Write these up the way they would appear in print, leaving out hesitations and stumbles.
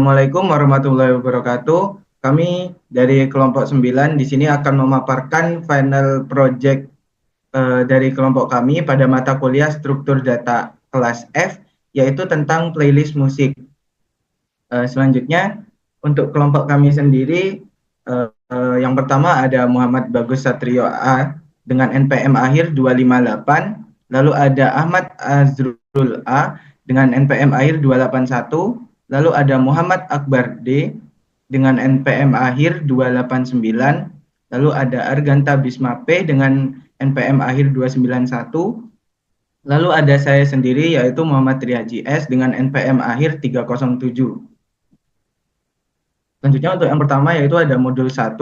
Assalamualaikum warahmatullahi wabarakatuh. Kami dari kelompok 9 di sini akan memaparkan final project dari kelompok kami pada mata kuliah struktur data kelas F, yaitu tentang playlist musik. Selanjutnya, untuk kelompok kami sendiri, yang pertama ada Muhammad Bagus Satrio A dengan NPM akhir 258, lalu ada Ahmad Azrul A dengan NPM akhir 281, lalu ada Muhammad Akbar D dengan NPM akhir 289, lalu ada Arganta Bisma P dengan NPM akhir 291, lalu ada saya sendiri yaitu Muhammad Trihaji S dengan NPM akhir 307. Selanjutnya untuk yang pertama yaitu ada modul 1,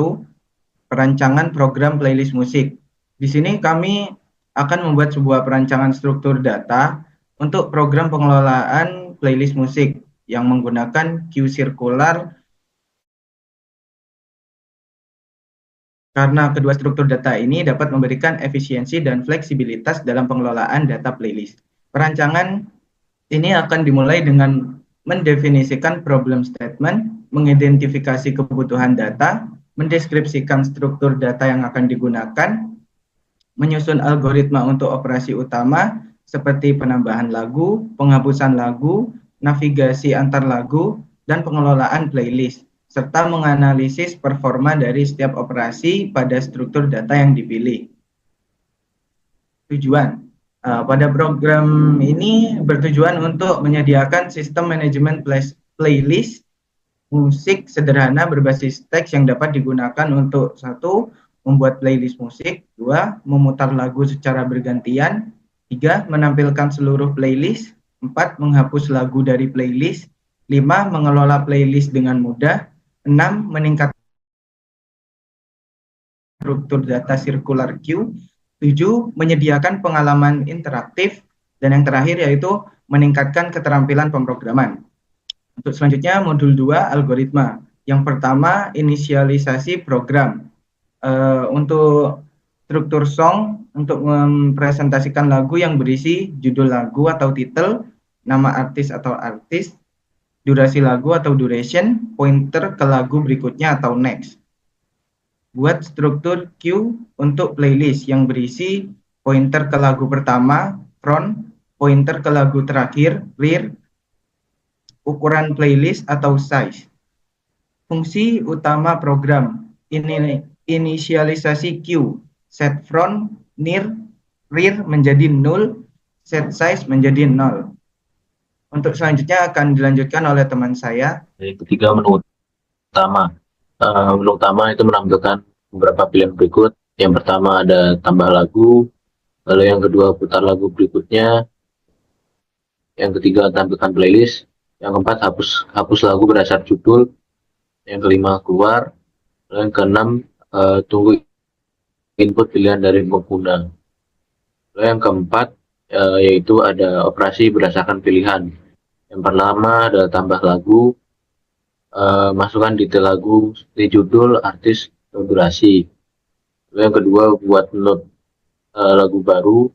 perancangan program playlist musik. Di sini kami akan membuat sebuah perancangan struktur data untuk program pengelolaan playlist musik yang menggunakan queue sirkular karena kedua struktur data ini dapat memberikan efisiensi dan fleksibilitas dalam pengelolaan data playlist. Perancangan ini akan dimulai dengan mendefinisikan problem statement, mengidentifikasi kebutuhan data, mendeskripsikan struktur data yang akan digunakan, menyusun algoritma untuk operasi utama seperti penambahan lagu, penghapusan lagu, navigasi antar lagu, dan pengelolaan playlist, serta menganalisis performa dari setiap operasi pada struktur data yang dipilih. Tujuan pada program ini bertujuan untuk menyediakan sistem manajemen playlist musik sederhana berbasis teks yang dapat digunakan untuk satu, membuat playlist musik, dua, memutar lagu secara bergantian, tiga, menampilkan seluruh playlist, empat, menghapus lagu dari playlist, lima, mengelola playlist dengan mudah, enam, meningkatkan struktur data circular queue, 7. Menyediakan pengalaman interaktif, dan yang terakhir yaitu meningkatkan keterampilan pemrograman. Untuk selanjutnya modul 2 algoritma. Yang pertama inisialisasi program. Untuk struktur song untuk mempresentasikan lagu yang berisi judul lagu atau title, nama artis atau artis, durasi lagu atau duration, pointer ke lagu berikutnya atau next. Buat struktur queue untuk playlist yang berisi pointer ke lagu pertama, front, pointer ke lagu terakhir, rear, ukuran playlist atau size. Fungsi utama program ini inisialisasi queue, set front, near, rear menjadi 0, set size menjadi 0. Untuk selanjutnya akan dilanjutkan oleh teman saya. Yang ketiga menu utama. Menu utama itu menampilkan beberapa pilihan berikut. Yang pertama ada tambah lagu, lalu yang kedua putar lagu berikutnya, yang ketiga tampilkan playlist, yang keempat hapus lagu berdasar judul, yang kelima keluar, lalu yang keenam tunggu input pilihan dari pengguna. Lalu yang keempat yaitu ada operasi berdasarkan pilihan. Yang pertama adalah tambah lagu, masukkan detail lagu seperti judul, artis, atau durasi. Lalu yang kedua buat note lagu baru.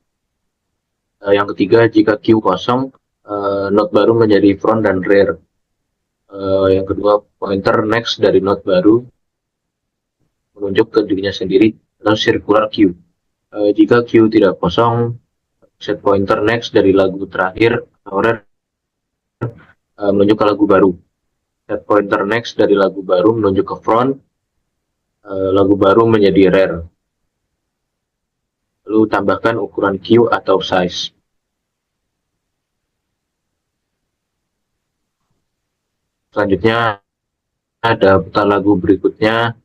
Yang ketiga jika queue kosong, note baru menjadi front dan rear. Yang kedua pointer next dari note baru menunjuk ke dirinya sendiri atau circular queue. Jika queue tidak kosong, set pointer next dari lagu terakhir atau rear menunjuk ke lagu baru. Set pointer next dari lagu baru menunjuk ke front, lagu baru menjadi rear. Lalu tambahkan ukuran queue atau size. Selanjutnya ada putar lagu berikutnya.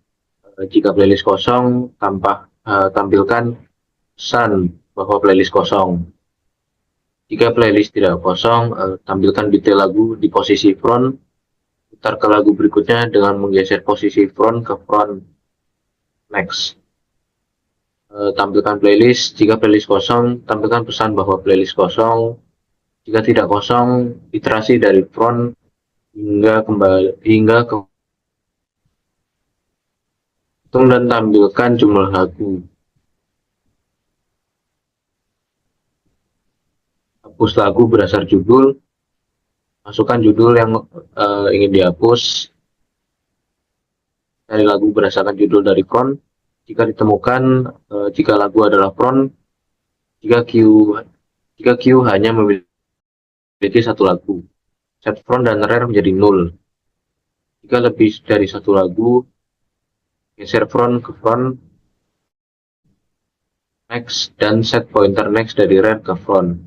Jika playlist kosong, tampilkan pesan bahwa playlist kosong. Jika playlist tidak kosong, tampilkan detail lagu di posisi front. Putar ke lagu berikutnya dengan menggeser posisi front ke front next. Tampilkan playlist. Jika playlist kosong, tampilkan pesan bahwa playlist kosong. Jika tidak kosong, iterasi dari front hingga ke hitung dan tampilkan jumlah lagu. Hapus lagu berdasar judul, Masukkan judul yang ingin dihapus. Cari lagu berdasarkan judul dari front. Jika ditemukan, jika lagu adalah front, jika Q hanya memiliki satu lagu, set front dan rare menjadi 0. Jika lebih dari satu lagu, geser front ke front, next, dan set pointer next dari rare ke front.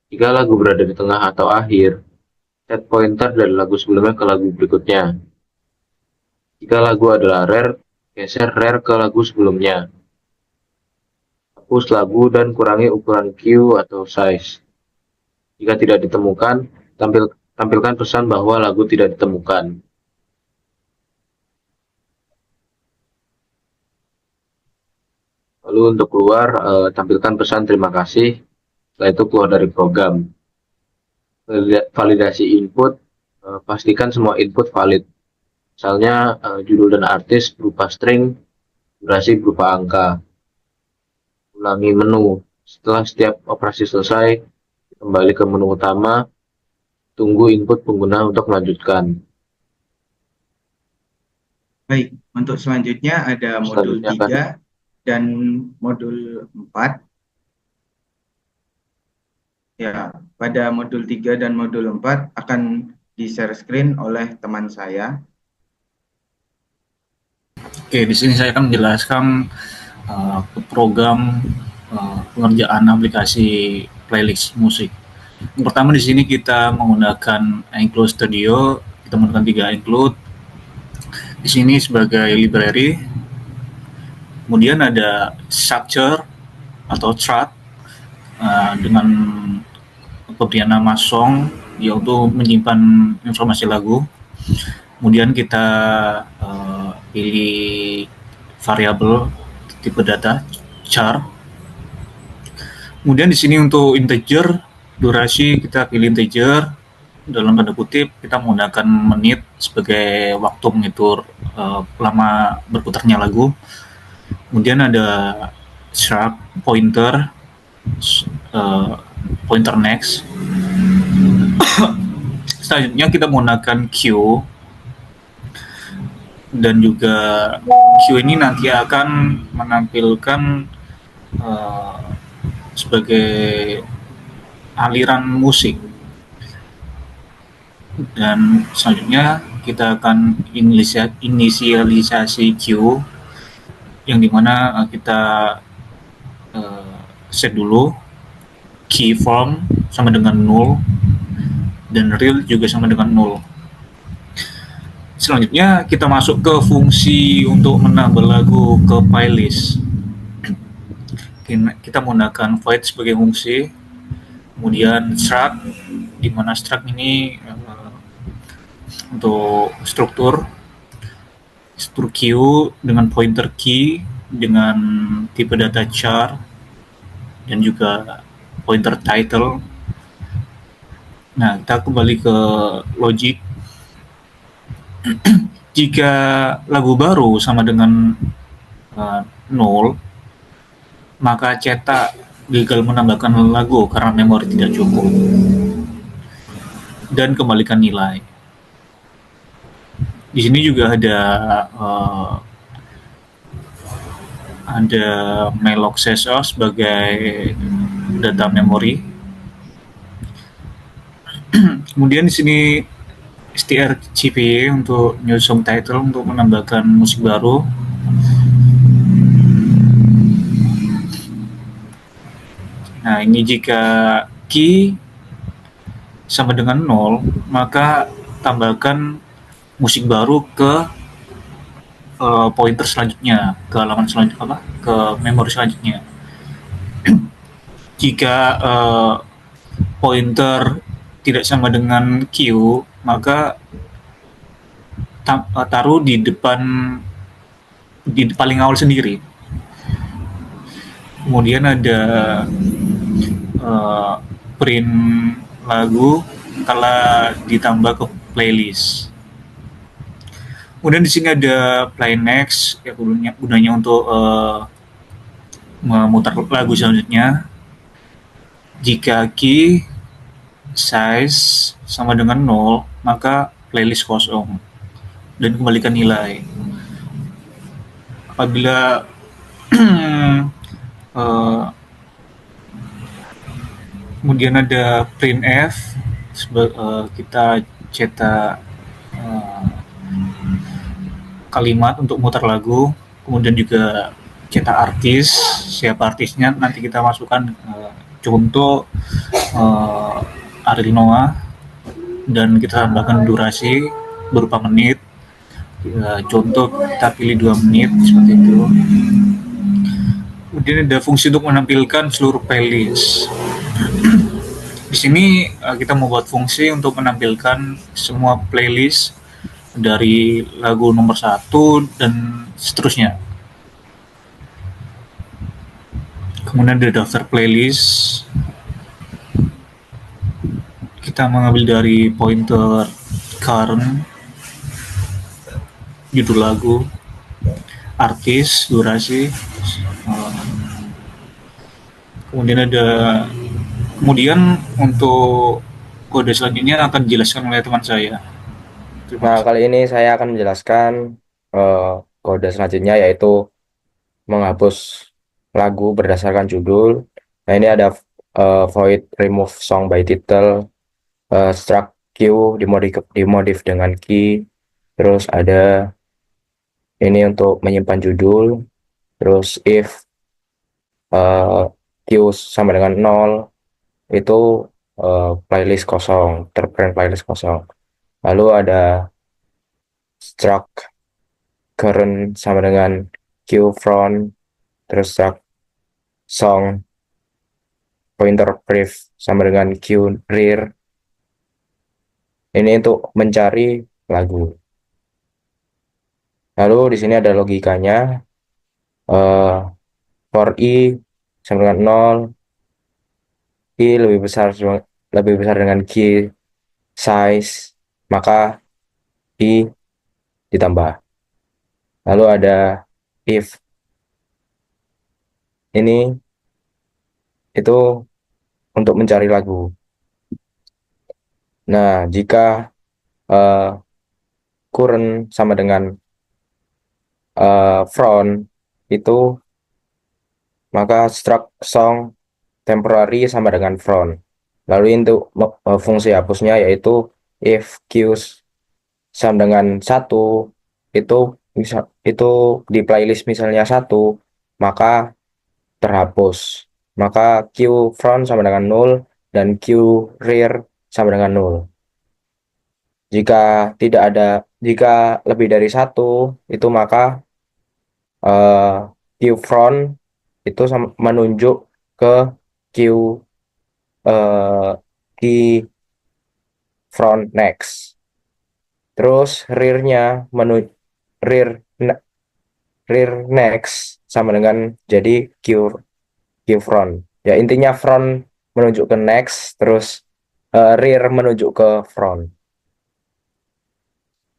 Jika lagu berada di tengah atau akhir, set pointer dari lagu sebelumnya ke lagu berikutnya. Jika lagu adalah rare, geser rare ke lagu sebelumnya. Hapus lagu dan kurangi ukuran Q atau size. Jika tidak ditemukan, tampilkan pesan bahwa lagu tidak ditemukan. Lalu untuk keluar, tampilkan pesan terima kasih. Setelah itu keluar dari program. Validasi input, pastikan semua input valid. Misalnya judul dan artis berupa string, durasi berupa angka. Ulangi menu. Setelah setiap operasi selesai, kembali ke menu utama, tunggu input pengguna untuk melanjutkan. Baik, untuk selanjutnya ada modul 3 dan modul 4. Ya, pada modul 3 dan modul 4 akan di-share screen oleh teman saya. Oke, di sini saya akan menjelaskan program pengerjaan aplikasi playlist musik. Yang pertama di sini kita menggunakan Include Studio, kita menggunakan 3 include. Di sini sebagai library. Kemudian ada structure atau chart dengan pemberian nama song yaitu menyimpan informasi lagu. Kemudian kita pilih variabel tipe data char. Kemudian di sini untuk integer durasi kita pilih integer, dalam tanda kutip kita menggunakan menit sebagai waktu mengitur lama berputarnya lagu. Kemudian ada sharp pointer pointer next. Selanjutnya kita menggunakan Q, dan juga Q ini nanti akan menampilkan sebagai aliran musik. Dan selanjutnya kita akan inisialisasi Q, yang dimana kita set dulu key form sama dengan 0 dan real juga sama dengan 0. Selanjutnya kita masuk ke fungsi untuk menambah lagu ke playlist. Kita menggunakan void sebagai fungsi, kemudian struct, di mana struct ini untuk struktur Q dengan pointer key dengan tipe data char dan juga pointer title. Nah, kita kembali ke logic. Jika lagu baru sama dengan 0, maka cetak gagal menambahkan lagu karena memori tidak cukup, dan kembalikan nilai. Di sini juga ada malloc session sebagai data memori. Kemudian di sini strcpy untuk new song title untuk menambahkan musik baru. Nah, ini jika key sama dengan 0, maka tambahkan musik baru ke pointer selanjutnya, ke halaman selanjutnya, ke memori selanjutnya. Jika pointer tidak sama dengan Q, maka taruh di paling awal sendiri. Kemudian ada print lagu telah ditambah ke playlist. Kemudian di sini ada play next, ya gunanya untuk memutar lagu selanjutnya. Jika key size sama dengan 0, maka playlist kosong dan kembalikan nilai. Apabila eh, kemudian ada printf, kita cetak eh, kalimat untuk mutar lagu, kemudian juga cetak artis, siapa artisnya nanti kita masukkan contoh Ariel Noah, dan kita tambahkan durasi berupa menit. Contoh kita pilih 2 menit seperti itu. Kemudian ada fungsi untuk menampilkan seluruh playlist. Di sini kita membuat fungsi untuk menampilkan semua playlist dari lagu nomor 1 dan seterusnya. Kemudian ada daftar playlist. Kita mengambil dari pointer current, judul lagu, artis, durasi. Kemudian untuk kode selanjutnya akan dijelaskan oleh teman saya. Nah, kali ini saya akan menjelaskan kode selanjutnya, yaitu menghapus lagu berdasarkan judul. Nah, ini ada void remove song by title, struct queue dimodif dengan key, terus ada ini untuk menyimpan judul, terus if queue sama dengan 0 itu playlist kosong, terprint playlist kosong. Lalu ada struct current sama dengan queue front, terus struct song pointer brief sama dengan queue rear. Ini untuk mencari lagu. Lalu di sini ada logikanya, for i sama dengan 0, i lebih besar dengan key size, maka i ditambah. Lalu ada if, ini itu untuk mencari lagu. Nah, jika current sama dengan front itu, maka struct song temporary sama dengan front. Lalu untuk fungsi hapusnya yaitu if queues sama dengan 1, itu di playlist misalnya 1, maka terhapus. Maka queue front sama dengan 0 dan queue rear sama dengan 0. Jika lebih dari 1, itu maka queue front itu menunjuk ke queue di front next. Terus rear next sama dengan jadi queue front. Ya, intinya front menunjuk ke next, terus rear menunjuk ke front.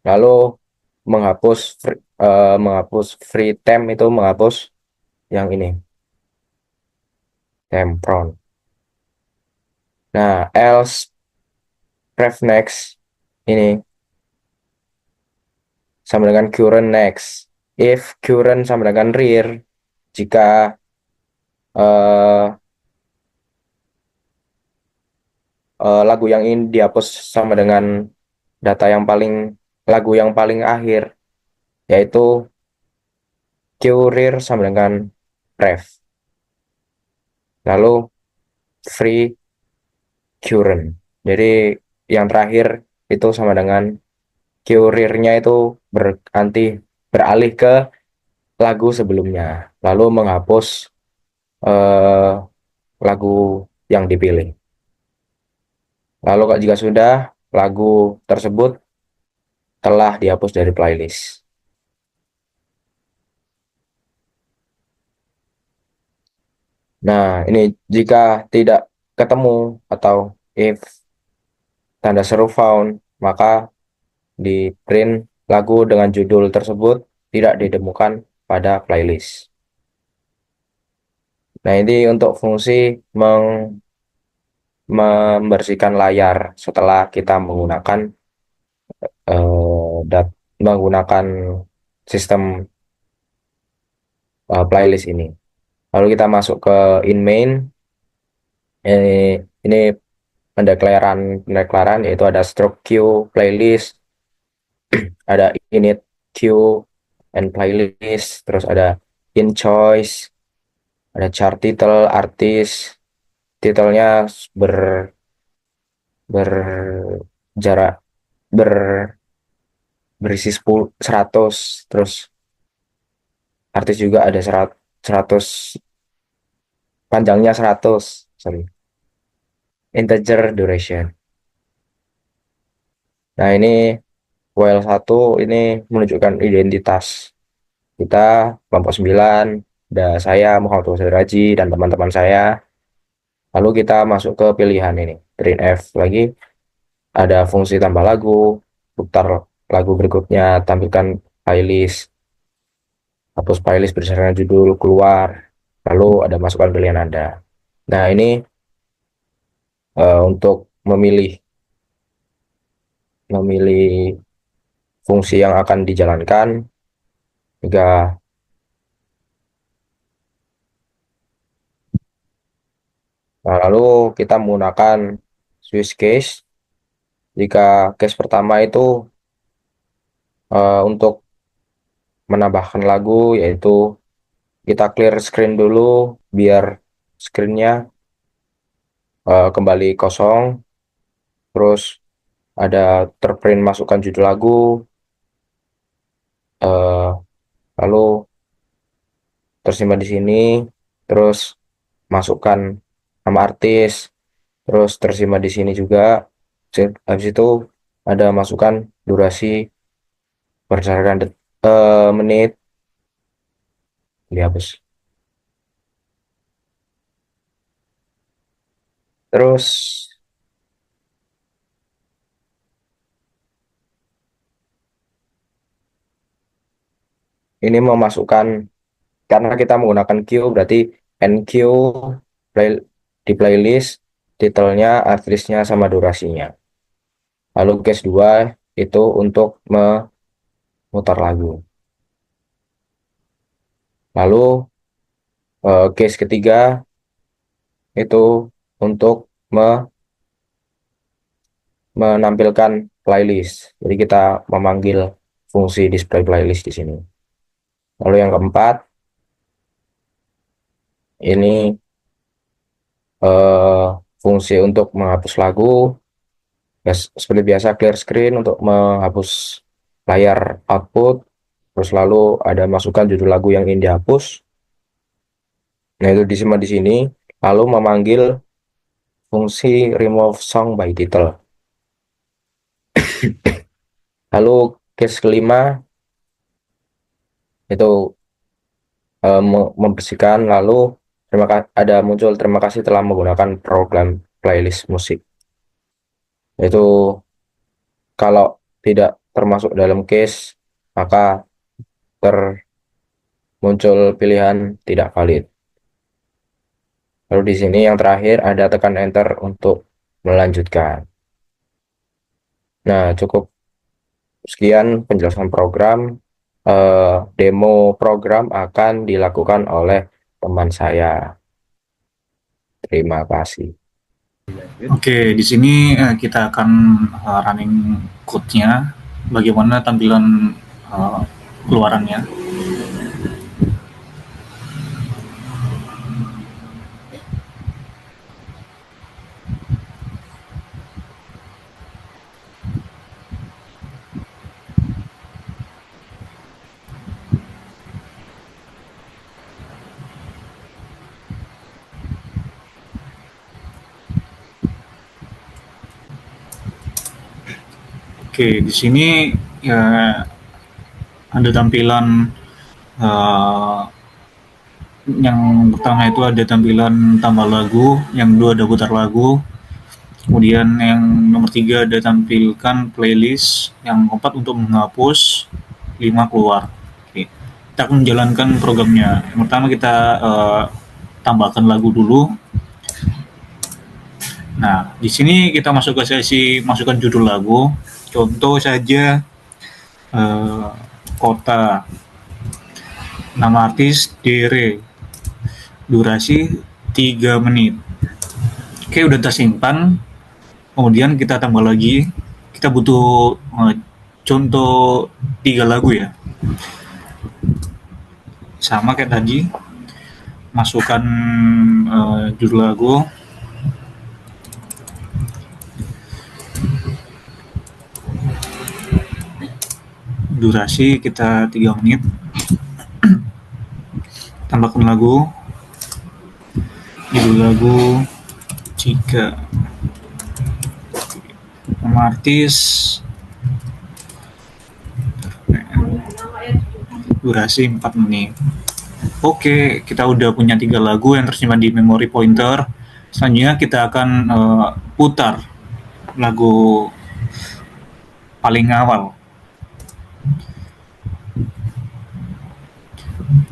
Lalu menghapus free temp itu menghapus yang ini, temp front. Nah, else ref next ini sama dengan current next. If current sama dengan rear, jika lagu yang ini dihapus sama dengan lagu yang paling akhir, yaitu queue rear sama dengan ref. Lalu free current. Jadi yang terakhir itu sama dengan queue rear-nya itu beralih ke lagu sebelumnya, lalu menghapus lagu yang dipilih. Lalu jika sudah, lagu tersebut telah dihapus dari playlist. Nah, ini jika tidak ketemu atau if tanda seru found, maka di print lagu dengan judul tersebut tidak ditemukan pada playlist. Nah, ini untuk fungsi membersihkan layar setelah kita menggunakan sistem playlist ini. Lalu kita masuk ke in main. Ini pendeklaraan yaitu ada stroke queue playlist, ada init queue and playlist, terus ada in choice, ada chart title, artis, titelnya berjarak berisi 100, terus artis juga ada 100, panjangnya 100, sorry, integer duration. Nah, ini while 1 ini menunjukkan identitas kita, kelompok 9, ada saya Muhammad Wasir Raji dan teman-teman saya. Lalu kita masuk ke pilihan ini, print F lagi, ada fungsi tambah lagu, putar lagu berikutnya, tampilkan playlist, hapus playlist berdasarkan judul, keluar, lalu ada masukkan pilihan Anda. Nah, ini untuk memilih fungsi yang akan dijalankan. Nah, lalu kita menggunakan switch case. Jika case pertama itu untuk menambahkan lagu, yaitu kita clear screen dulu biar screennya kembali kosong, terus ada terprint masukkan judul lagu, lalu tersimpan di sini, terus masukkan nama artis, terus tersimpan di sini juga. Habis itu ada masukkan durasi berdasarkan menit, dihapus. Terus ini memasukkan, karena kita menggunakan queue, berarti enq di playlist, titelnya, artisnya, sama durasinya. Lalu case 2 itu untuk memutar lagu. Lalu case ketiga itu untuk menampilkan playlist. Jadi kita memanggil fungsi display playlist di sini. Lalu yang keempat, ini fungsi untuk menghapus lagu. Ya, seperti biasa clear screen untuk menghapus layar output. Terus lalu ada masukkan judul lagu yang ingin dihapus. Nah, itu disimpan di sini. Lalu memanggil fungsi remove song by title. Lalu case kelima itu membersihkan, lalu ada muncul terima kasih telah menggunakan program playlist musik. Itu kalau tidak termasuk dalam case, maka muncul pilihan tidak valid. Lalu di sini yang terakhir ada tekan enter untuk melanjutkan. Nah, cukup sekian penjelasan program. Demo program akan dilakukan oleh teman saya. Terima kasih. Oke, di sini kita akan running code-nya, bagaimana tampilan keluarannya. Oke, di sini ya ada tampilan yang pertama itu ada tampilan tambah lagu, yang kedua ada putar lagu, kemudian yang nomor 3 ada tampilkan playlist, yang keempat untuk menghapus, 5 keluar. Oke, kita akan menjalankan programnya. Yang pertama kita tambahkan lagu dulu. Nah, di sini kita masuk ke sesi masukkan judul lagu. Contoh saja eh, kota, nama artis Dere, durasi 3 menit. Oke, udah tersimpan. Kemudian kita tambah lagi. Kita butuh contoh 3 lagu ya. Sama kayak tadi. Masukkan judul lagu. Durasi kita 3 menit. Tambahkan lagu. Judul lagu jika nama artis, durasi 4 menit. Oke, kita udah punya 3 lagu yang tersimpan di memory pointer. Selanjutnya kita akan putar lagu paling awal.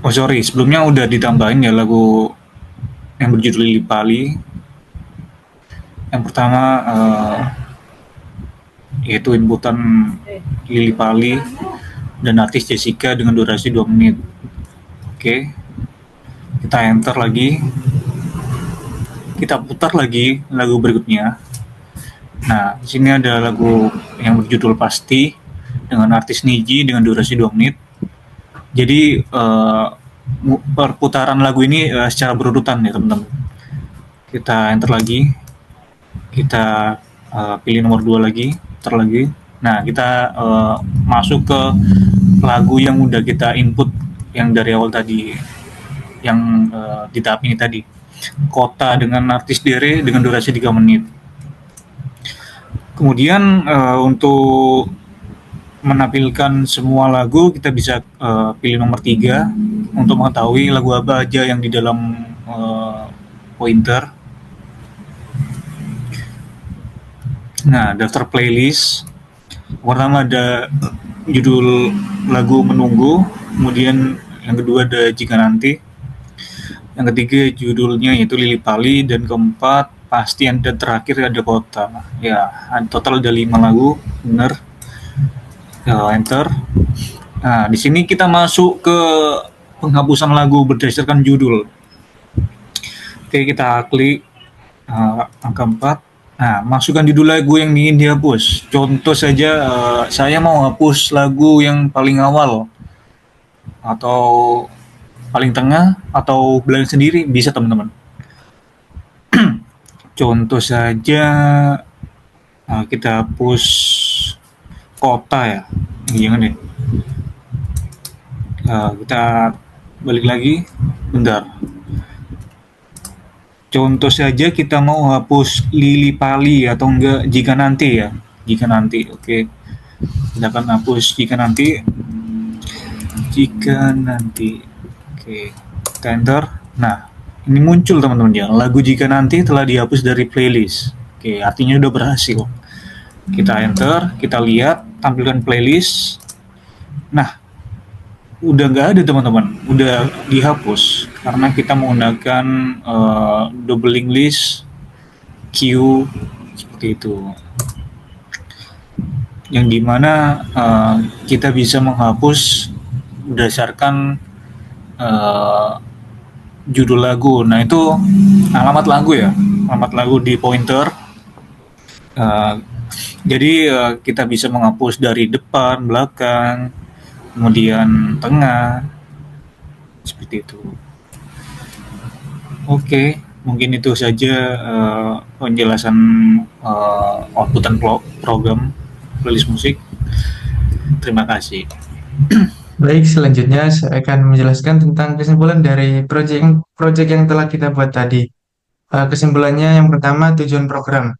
Oh sorry, sebelumnya udah ditambahin ya lagu yang berjudul Lili Pali. Yang pertama yaitu inputan Lili Pali dan artis Jessica dengan durasi 2 menit. Oke, kita enter lagi, kita putar lagi lagu berikutnya. Nah, di sini ada lagu yang berjudul Pasti dengan artis Niji dengan durasi 2 menit. Jadi perputaran lagu ini secara berurutan ya teman-teman. Kita enter lagi, kita pilih nomor 2 lagi, enter lagi. Nah, kita masuk ke lagu yang udah kita input yang dari awal tadi, yang di tahap ini tadi. Kota dengan artis Dere dengan durasi 3 menit. Kemudian untuk menampilkan semua lagu, kita bisa pilih nomor 3 untuk mengetahui lagu apa aja yang di dalam pointer. Nah, daftar playlist. Pertama ada judul lagu Menunggu, kemudian yang kedua ada Jika Nanti, yang ketiga judulnya yaitu Lili Pali, dan keempat Pasti, dan terakhir ada Kota. Ya, total ada 5 lagu, bener. Enter. Nah, di sini kita masuk ke penghapusan lagu berdasarkan judul. Oke, kita klik angka 4. Nah, masukkan judul lagu yang ingin dihapus. Contoh saja, saya mau hapus lagu yang paling awal, atau paling tengah, atau belakang sendiri, bisa teman-teman. Contoh saja, kita hapus Kota ya, jangan deh. Kita balik lagi, bentar. Contoh saja kita mau hapus Lili Pali atau enggak Jika Nanti ya, Jika Nanti. Oke, kita akan hapus Jika Nanti. Jika Nanti. Oke, kita enter. Nah, ini muncul teman-teman ya, lagu Jika Nanti telah dihapus dari playlist. Oke, artinya udah berhasil. Kita enter, kita lihat tampilan playlist. Nah, udah nggak ada teman-teman, udah dihapus karena kita menggunakan doubling list queue seperti itu, yang dimana kita bisa menghapus berdasarkan judul lagu. Nah, itu alamat lagu ya, alamat lagu di pointer. Jadi kita bisa menghapus dari depan, belakang, kemudian tengah, seperti itu. Oke, mungkin itu saja penjelasan outputan program playlist musik. Terima kasih. Baik, selanjutnya saya akan menjelaskan tentang kesimpulan dari proyek yang telah kita buat tadi. Kesimpulannya yang pertama, tujuan program.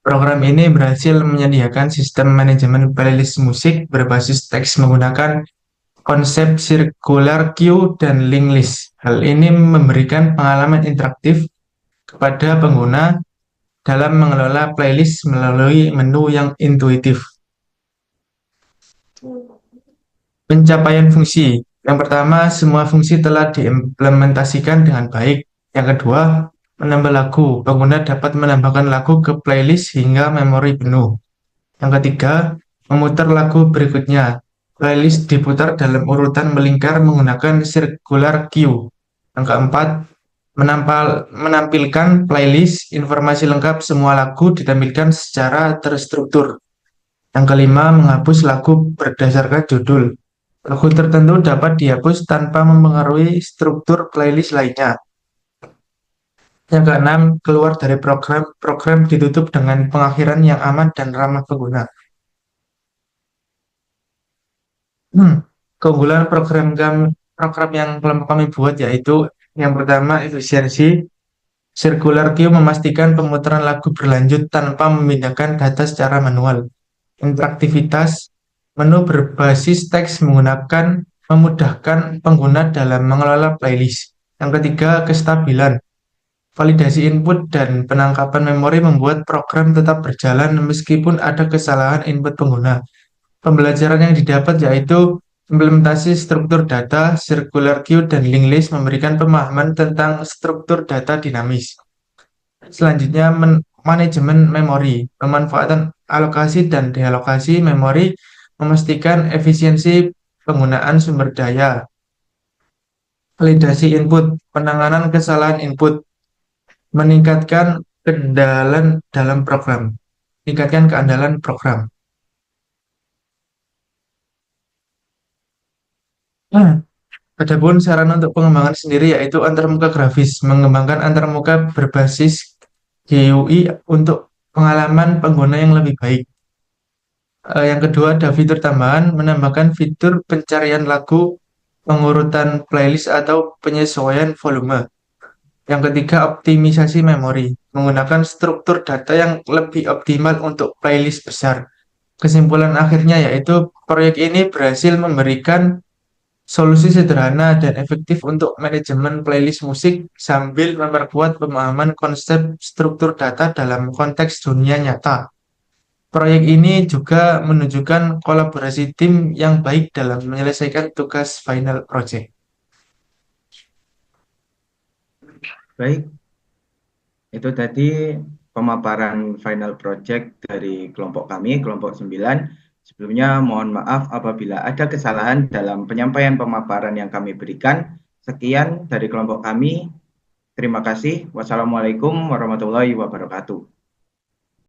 Program ini berhasil menyediakan sistem manajemen playlist musik berbasis teks menggunakan konsep circular queue dan linked list. Hal ini memberikan pengalaman interaktif kepada pengguna dalam mengelola playlist melalui menu yang intuitif. Pencapaian fungsi. Yang pertama, semua fungsi telah diimplementasikan dengan baik. Yang kedua, Menambah lagu, pengguna dapat menambahkan lagu ke playlist hingga memori penuh. Yang ketiga, memutar lagu berikutnya. Playlist diputar dalam urutan melingkar menggunakan circular queue. Yang keempat, menampilkan playlist, informasi lengkap semua lagu ditampilkan secara terstruktur. Yang kelima, menghapus lagu berdasarkan judul. Lagu tertentu dapat dihapus tanpa mempengaruhi struktur playlist lainnya. Yang keenam, keluar dari program, program ditutup dengan pengakhiran yang aman dan ramah pengguna. Keunggulan program yang kelompok kami buat yaitu yang pertama efisiensi. Circular queue memastikan pemutaran lagu berlanjut tanpa memindahkan data secara manual. Interaktivitas, menu berbasis teks memudahkan pengguna dalam mengelola playlist. Yang ketiga, kestabilan. Validasi input dan penangkapan memori membuat program tetap berjalan meskipun ada kesalahan input pengguna. Pembelajaran yang didapat yaitu implementasi struktur data, circular queue, dan linked list memberikan pemahaman tentang struktur data dinamis. Selanjutnya, manajemen memori, pemanfaatan alokasi dan dealokasi memori, memastikan efisiensi penggunaan sumber daya. Validasi input, penanganan kesalahan input, meningkatkan keandalan dalam program. Meningkatkan keandalan program. Adapun saran untuk pengembangan sendiri yaitu antarmuka grafis, mengembangkan antarmuka berbasis GUI untuk pengalaman pengguna yang lebih baik. Yang kedua ada fitur tambahan, menambahkan fitur pencarian lagu, pengurutan playlist atau penyesuaian volume. Yang ketiga optimisasi memori, menggunakan struktur data yang lebih optimal untuk playlist besar. Kesimpulan akhirnya yaitu proyek ini berhasil memberikan solusi sederhana dan efektif untuk manajemen playlist musik sambil memperkuat pemahaman konsep struktur data dalam konteks dunia nyata. Proyek ini juga menunjukkan kolaborasi tim yang baik dalam menyelesaikan tugas final project. Baik, itu tadi pemaparan final project dari kelompok kami, kelompok 9. Sebelumnya mohon maaf apabila ada kesalahan dalam penyampaian pemaparan yang kami berikan. Sekian dari kelompok kami. Terima kasih. Wassalamualaikum warahmatullahi wabarakatuh.